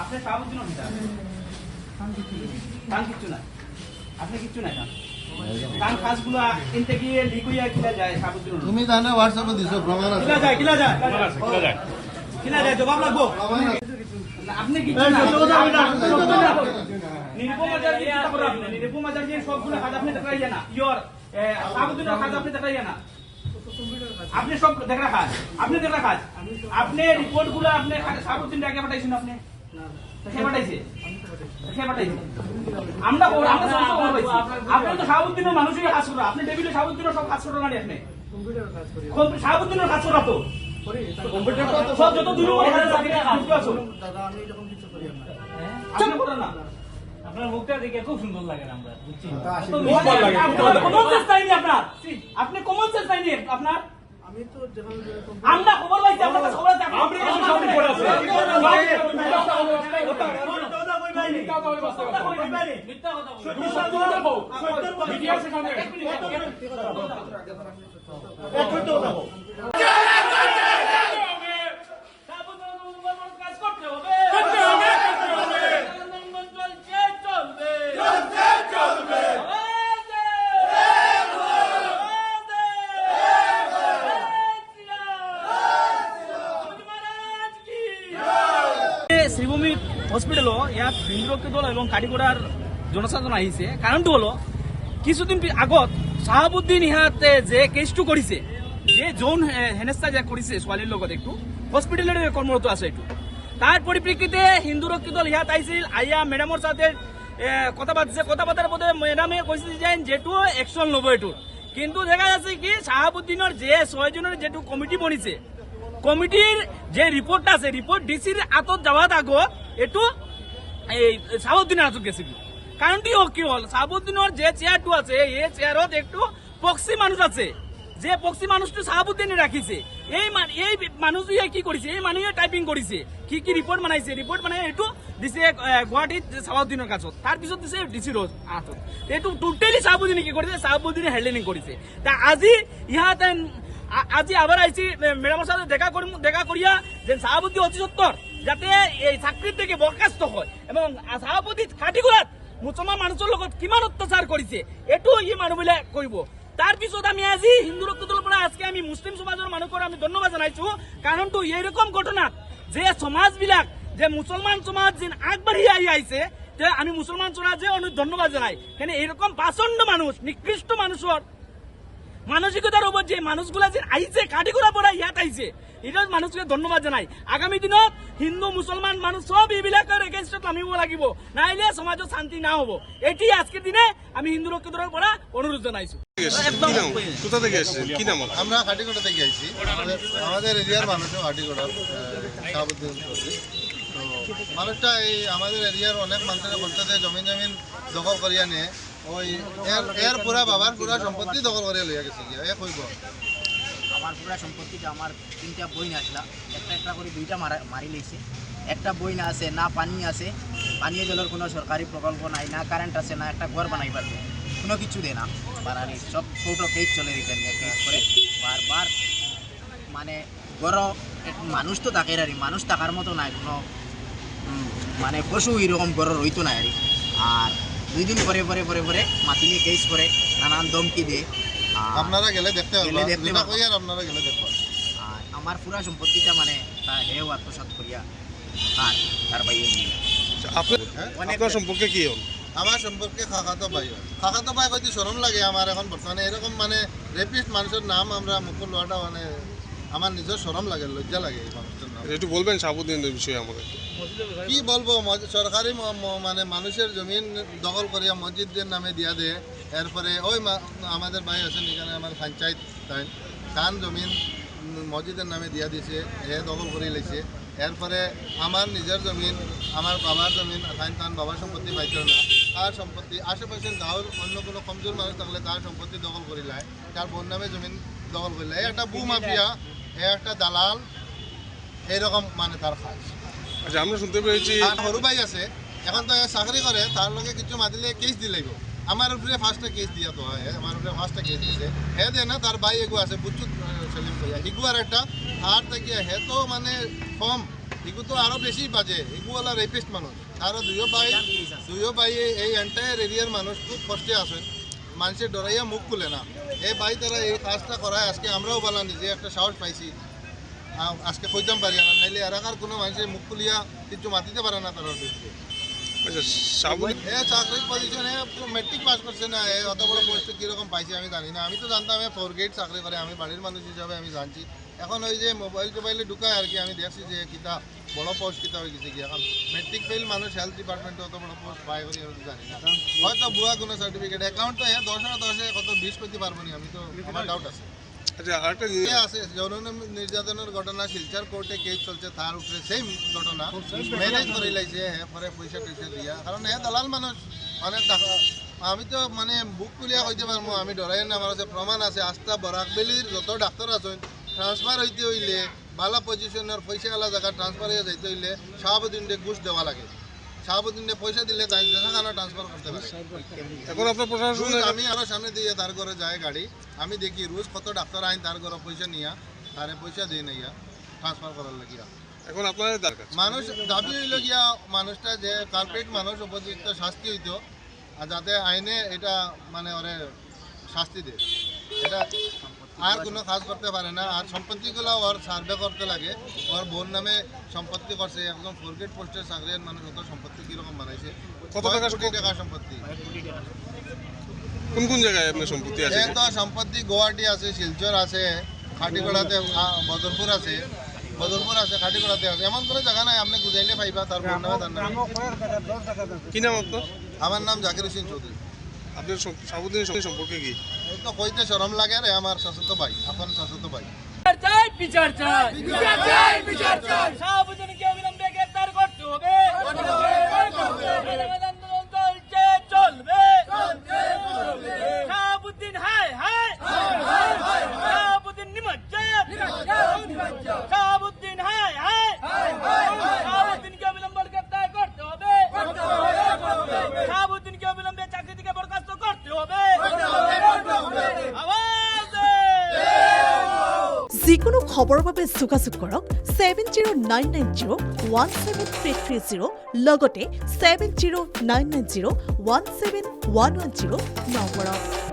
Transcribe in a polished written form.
আপনি শাহাবুদ্দিন কান কিচ্ছু না, আপনি কিচ্ছু না কান কাজগুলো কিনতে গিয়ে লিক হইয়া কিনা যায় শাহাবুদ্দিন। তুমি তাহলে হোয়াটসঅ্যাপে দিছো প্রমাণ আছে, কিলা যায় জবাব লাগবো। আপনি কিচ্ছু না, নিরুপমাজার যে সবগুলো কাজ আপনি দেখাইয়া না, ইয়োর শাহাবুদ্দিনের কাজ আপনি দেখাইয়া না, আপনি সব দেখা কাজ, আপনি দেখা কাজ, আপনি রিপোর্ট গুলো আপনি শাহাবুদ্দিন আগে পাঠাইছেন, আপনি আমরা আপনি তো শাহাবুদ্দিনের মানুষই কাজ করা, আপনি টেবিলে শাহাবুদ্দিনের সব কাজ করা মানে আপনি শাহাবুদ্দিনের কাজ করা তো সব যত দূর না। আপনার মুখটা দেখে খুব সুন্দর লাগে, আমরা কমন সেন্স পাইনি আপনার, আপনি কমন সেন্স পাইনি আপনার। আমরা খবর পাইছি, আমরা খবর আছে, কাজ করতে হবে। শ্রীভূমি হসপিটালও ইয়াত হিন্দুরক্ষী দল এবং কাটিগড়ার জনসাধারণ আহিছে। কাৰণটো হল কিছুদিন আগত শাহাবুদ্দিন ইহাতে যে কেছটো কৰিছে, যে যৌন হেনস্থা যে কৰিছে ছোৱালীৰ লগত, একটু হসপিটালের কর্মরত আছে একটু, তার পরিপ্রেক্ষিতে হিন্দুরক্ষী দল ইয়াত আহিছিল, আইয়া মেডামৰ সাথে কথা পাতিছে। কথা পাতার পরে মেডামে কৈছে যে যেটো একশন লব এটুর, কিন্তু দেখা যাচ্ছে কি শাহাবুদ্দিনের যে 6 জনের যেটো কমিটি বনিছে, কমিটির যে রিপোর্টটা আছে, রিপোর্ট ডিসির হাতত যাওয়ার আগত এটু এই শাহাবুদ্দিনের হাতত গেছিল। কারণটি কি হল, শাহাবুদ্দিনের যে চেয়ারটো আছে, এই চেয়ারত একটু পক্সি মানুষ আছে, যে পক্সি মানুষটো শাহাবুদ্দিনে রাখিছে। এই মানুষে কি করেছে, এই মানুষে টাইপিং করেছে, কি রিপোর্ট বানাইছে, রিপোর্ট বানাই এইটো দিছে গুৱাহাটীত শাহাবুদ্দিনের কাছত, তার পিছত দিছে ডিসির হাতত। এইটো টোটালি শাহাবুদ্দিনে কি করেছে, শাহাবুদ্দিনে হ্যান্ডেলিং করেছে। তা আজি আবার আইছি ম্যাডামের সাথে দেখা করিয়া যে শাহাবুদ্দি অতি সত্তর যাতে এই চাকরির থেকে বরখাস্ত হয়, এবং শাহাবুদ্দি কাটিগড়াত মুসলমান মানুষের লগত কিমান অত্যাচার করেছে এটু ই মানুষবিলে কইব। তার পিছত আমি আজি হিন্দুরক্ষী দলের পৰা আজকে আমি মুসলিম সমাজের মানুষের আমি ধন্যবাদ জানাইছো। কাৰণটো এইরকম ঘটনাত যে সমাজ বিলাক, যে মুসলমান সমাজ যে আগবাড়ি আইছে, আমি মুসলমান সমাজে অনেক ধন্যবাদ জানাই। কেন এইরকম পাচন্ড মানুষ, নিকৃষ্ট মানুষের মানসিকতার উপর যে মানুষগুলা যে আইছে, কাটিগড়া পড়া ইয়াত আইছে, এটা মানুষকে ধন্যবাদ জানাই। আগামী দিনত হিন্দু মুসলমান মানুষ সব এইবিলাকের এগেইনস্টত নামিব লাগিব, নাইলে সমাজত শান্তি না হব। এটি আজকের দিনে আমি হিন্দুরক্ষী দলের পৰা অনুরোধ জানাইছো। আমরা কাটিগড়া থেকে আইছি, আমাদের এরিয়ার মানুষও কাটিগড়া শাহাবুদ্দিন। তো মানুষটা এই আমাদের এরিয়ার অনেক মানুষের বলতে জমিন দখল করিয়া নিয়ে ওই এর পুরা বাবার পুরা সম্পত্তি দখল করিয়া লইয়া গেছে। এ কইব আমার পুরা সম্পত্তিটা, আমার 3টা বইন আসলা, একটা করে 2টা মারি লইছে। একটা বইন আছে না, পানি আছে, পানীয় জলের কোনো সরকারি প্রকল্প নাই, না কারেন্ট আছে, না একটা ঘর বানাই পারবে, কোনো কিছু দেয় না। বাড়ানি সব কোর্টও কেস চলে রেখে নিয়ে কেস করে বারবার, মানে গড় মানুষ তো থাকে আর মানুষ থাকার মতো নাই, কোনো মানে পশু এরকম গড় রইতো না আর। আর 2 দিন পরে পরে পরে পরে মাটি নিয়ে কেস করে, নানান ধমকি দিয়ে। আপনারা গেলে দেখতে আপনারা গেলে দেখতে। আর আমার পুরা সম্পত্তিটা মানে হেও আত্মসাৎ করিয়া আর তার বাইরে আপনার সম্পর্কে কি হল? আমার সম্পর্কে খাখাতো ভাই হয়তো শরম লাগে আমার এখন বর্তমানে এরকম মানে রেপিস্ট মানুষের নাম আমরা মুখে লওয়াটা মানে আমার নিজের শরম লাগে, লজ্জা লাগে এই মানুষের নাম। একটু বলবেন শাহাবুদ্দিনের বিষয়ে আমাকে? কি বলবো, সরকারি মানে মানুষের জমিন দখল করিয়া মসজিদের নামে দিয়া দেয়। এরপরে ওই আমাদের ভাই আছেন এখানে, আমার পঞ্চায়েত তান জমিন মসজিদের নামে দিয়া দিয়েছে, হে দখল করে লেছে। এরপরে আমার নিজের জমিন, আমার বাবার জমিন, তান বাবার সম্পত্তি পাইত না, তার সম্পত্তি আশেপাশে গাঁৱৰ অন্য কোনো কমজোর মানুষ থাকলে তার সম্পত্তি দখল করে লাই, তার বোন নামে জমিন দখল করে লাই। একটা বু মাফিয়া, একটা দালাল, এইরকম মানে তার কাজ। আচ্ছা আমরা শুনতে পেয়েছি আর সৰু ভাই আছে এখন তো চাকরি করে তার লগে কিছু মাতিলে কেস দিলেইব আমার উপরে ফার্স্টে কেস দিয়া তো হয় আমার উপরে ফার্স্টে কেস দিছে হে দে না তার ভাই এগু আছে বুঝছু সেলিম ভাইয়া হিগু আর একটা আর থেকে হে তো মানে কম হিগু তো আরো বেশি বাজে হিগু ওলা রেপিস্ট মানুষ আর দুইও ভাই এই এন্টায়ার এরিয়ার মানুষ খুব কষ্টে আছেন মানুষের ডরাইয়া মুখ খুলে না এই ভাই তারা এই কাজটা করায় আজকে আমরাও বলা নিজে একটা সাহস পাইছি আজকে কইতাম পারি না নাইলে এলাকার কোনো মানুষের মুখ খুলিয়া কিছু মাতিতে পারে না তারা আচ্ছা শাহাবুদ্দিন এ চাকরির পজিশনে মেট্রিক পাস করছে না এ অত বড় পোস্ট কিরকম পাইছে আমি জানি না আমি তো জানতাম 4 গ্রেড চাকরি করে আমি বাড়ির মানুষ হিসাবে আমি জানছি এখন ওই যে মোবাইলে ঢুকায় আর কি আমি দেখছি যে কিতা বড় পোস্ট কিতা হয়ে গেছে কি এখন মেট্রিক ফেল মানুষ হেলথ ডিপার্টমেন্টে অত বড় পোস্ট পায় করি আমি জানি না হয়তো ভুয়া কোনো সার্টিফিকেট অ্যাকাউন্ট তো 10-10 কত 20 করতে পারবো না আমি তো আমার ডাউট আছে আচ্ছা আরেকটা এ আছে যৌন নির্যাতনের ঘটনা শিলচর কোর্টে কেস চলছে তার উপরে সেম ঘটনা ম্যানেজ করে লাইছে হে পরে পয়সা টয়সা দিয়া কারণ হে দালাল মানুষ অনেক টাকা আমি তো মানে বুক খুলিয়া কইতে পারবো আমি ডরাই না আমার কাছে প্রমাণ আছে আস্থা বরাকবেলির যত ডাক্তার আছেন ট্রান্সফার হইতে হইলে ভালো পজিশনের পয়সাওয়ালা জায়গা ট্রান্সফার হয়ে যাইতে হইলে শাহাবুদ্দিনকে ঘুষ দেওয়া লাগে শাহাবুদ্দিনে পয়সা দিলে তাই যেখানে ট্রান্সফার করতে পারে এখন আপনার প্রশাসন রোজ আমি আরো সামনে দিয়ে তার ঘরে যায় গাড়ি আমি দেখি রোজ কত ডাক্তার আইন তার ঘরে পয়সা নিয়া তারে পয়সা দিয়ে নিয়া ট্রান্সফার করার লাগিয়া এখন আপনাদের দরকার মানুষ দাবি হইল গিয়া মানুষটা যে কার্পেট মানুষ উপযুক্ত শাস্তি হইতো আর যাতে আইনে এটা মানে ওরে শাস্তি দেয় এটা আর কোনো কাজ করতে পারে না আর সম্পত্তিগুলো ওর সার্ভে করতে লাগে ওর বোন নামে সম্পত্তি করছে একদম 4 গ্রেড পোস্টের চাকরির মানুষ অত সম্পত্তি কিরকম বানাইছে কত টাকা কোটি টাকা সম্পত্তি কোন কোন জায়গায় আপনার সম্পত্তি আছে তো সম্পত্তি গুয়াহাটি আছে শিলচর আছে খাটিগড়াতে বদরপুর আছে খাটিগড়াতে আছে এমন কোনো জায়গা নাই আপনি বুঝাইলে পাইবা তার বোন নামে তার নামে কি নাম আপনার আমার নাম জাকির হোসেন চৌধুরী আপনার শাহাবুদ্দিনের সঙ্গে সম্পর্কে কি এই তো কইতে শরম লাগে রে আমার শাশুতো ভাই এখন শাশুতো ভাই বিচার চাই শাহাবুদ্দিনকে অবিলম্বে গ্রেফতার করতে হবে আন্দোলন চলছে চলবে শাহাবুদ্দিন হায় শাহাবুদ্দিন নিমজ্জন শাহাবুদ্দিন হায় শাহাবুদ্দিনকে অবিলম্বে গ্রেফতার করতে হবে শাহাবুদ্দিনকে অবিলম্বে চাকরি থেকে বরখাস্ত করতে হবে আওয়াজ যিকোনো খবৰৰ বাবে যোগাযোগ কৰক 7099017330 লগতে 7099017110 নম্বৰত।